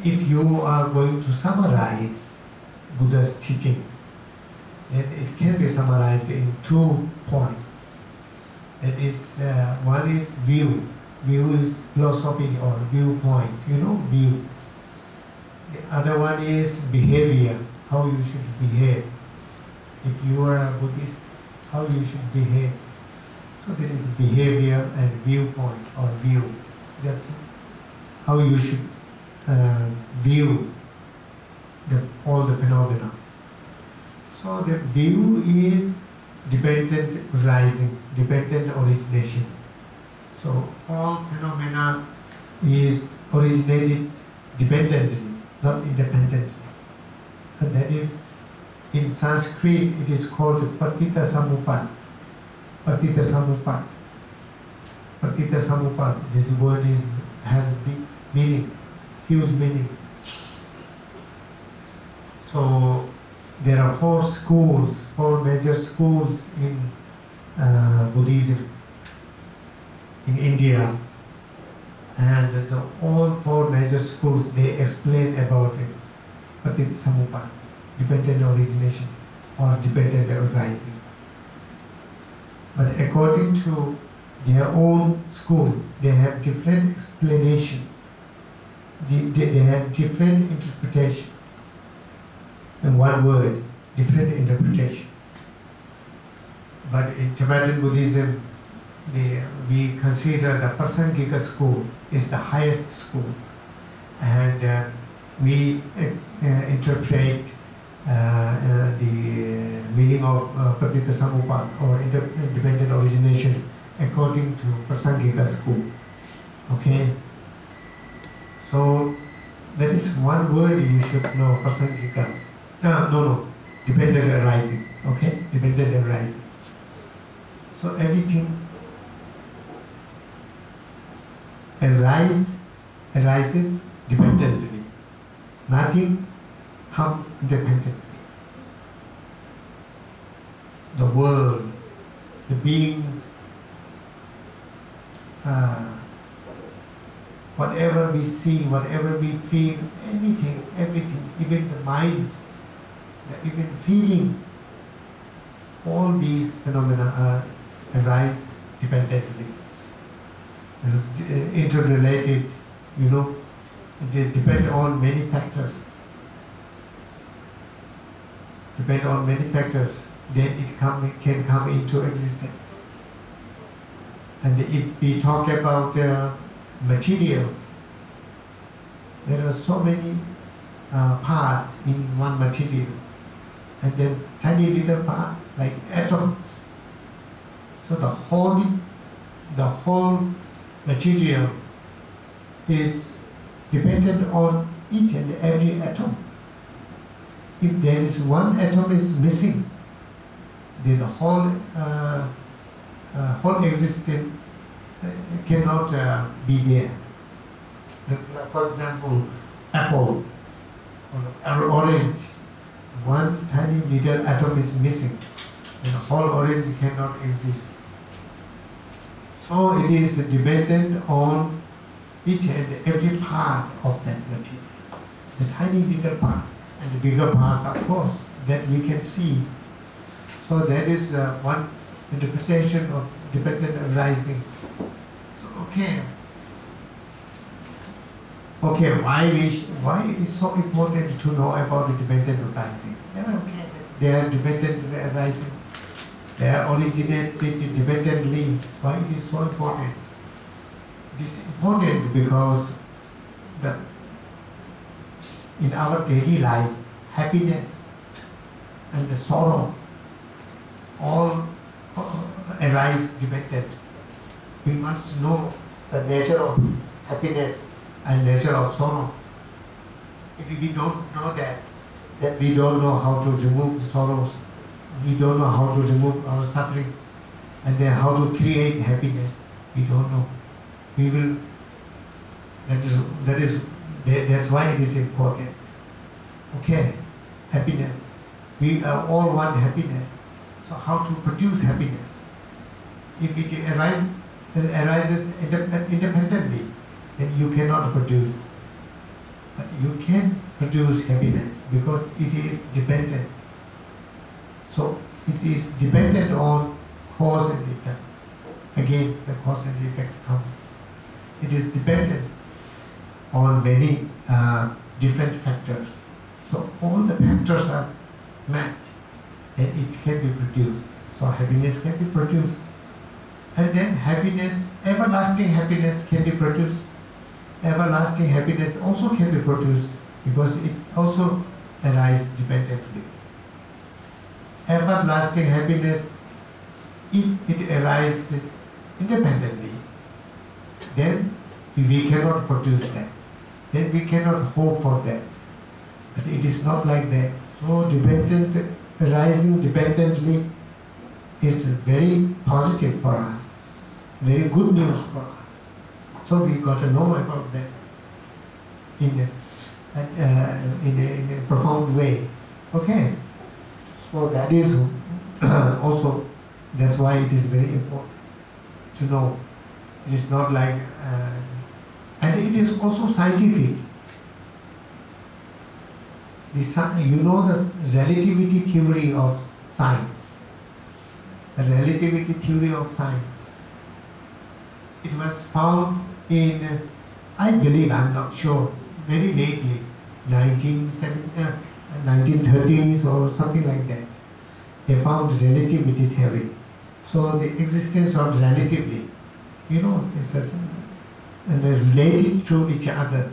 if you are going to summarize Buddha's teaching, then it can be summarized in 2 points. That is, one is view. View is philosophy or viewpoint, view. The other one is behavior, how you should behave. If you are a Buddhist, how you should behave. So there is behavior and viewpoint or view. Just how you should view all the phenomena. So the view is dependent rising, dependent origination. So all phenomena is originated dependently, not independently. And that is, in Sanskrit, it is called Patita Samupad. Patita Samupad. Patita Samupad. This word has a big meaning, huge meaning. So there are 4 schools, 4 major schools in Buddhism in India, and all 4 major schools, they explain about it. Patita Samupad, dependent origination or dependent arising. But according to their own school, they have different explanations. They have different interpretations. In one word, different interpretations. But in Tibetan Buddhism, we consider the Prasangika school is the highest school, and we interpret the meaning of Patita Samupad or independent origination according to Prasangika school. Okay? So that is one word you should know, Prasangika. No, dependent arising. Okay? Dependent arising. So everything arises dependently. Nothing comes independently. The world, the beings, whatever we see, whatever we feel, anything, everything, even the mind, even feeling, all these phenomena arise dependently. Interrelated, they depend on many factors. Depend on many factors, then it can come into existence. And if we talk about materials, there are so many parts in one material, and then tiny little parts like atoms. So the whole material is dependent on each and every atom. If there is one atom is missing, then the whole existence cannot be there. For example, apple or orange, one tiny little atom is missing, and the whole orange cannot exist. So it is dependent on each and every part of that material. The tiny little part and the bigger parts, of course, that we can see. So that is one interpretation of dependent arising. Okay, why it is so important to know about the dependent arising? Okay, they are dependent arising. They are originated independently. Why it is so important? It is important because in our daily life, happiness and the sorrow all arise dependent. We must know the nature of happiness and nature of sorrow. If we don't know that, then we don't know how to remove the sorrows. We don't know how to remove our suffering, and then how to create happiness. We don't know. We will. That's why it is important. Okay, happiness. We all want happiness. So how to produce happiness? If it arises independently, then you cannot produce. But you can produce happiness because it is dependent. So it is dependent on cause and effect. Again, the cause and effect comes. It is dependent on many different factors. So all the factors are met and it can be produced. So happiness can be produced. And then happiness, everlasting happiness can be produced. Everlasting happiness also can be produced because it also arises dependently. Everlasting happiness, if it arises independently, then we cannot produce that. Then we cannot hope for that. But it is not like that. So arising dependently is very positive for us, very good news for us. So we got to know about that in a profound way. Okay. So that is also, that's why it is very important to know. It is not like, and it is also scientific. You know the relativity theory of science. The relativity theory of science. It was found in, I believe, I'm not sure, very lately, 1930s or something like that. They found relativity theory. So the existence of relatively, you know, is and they're related to each other.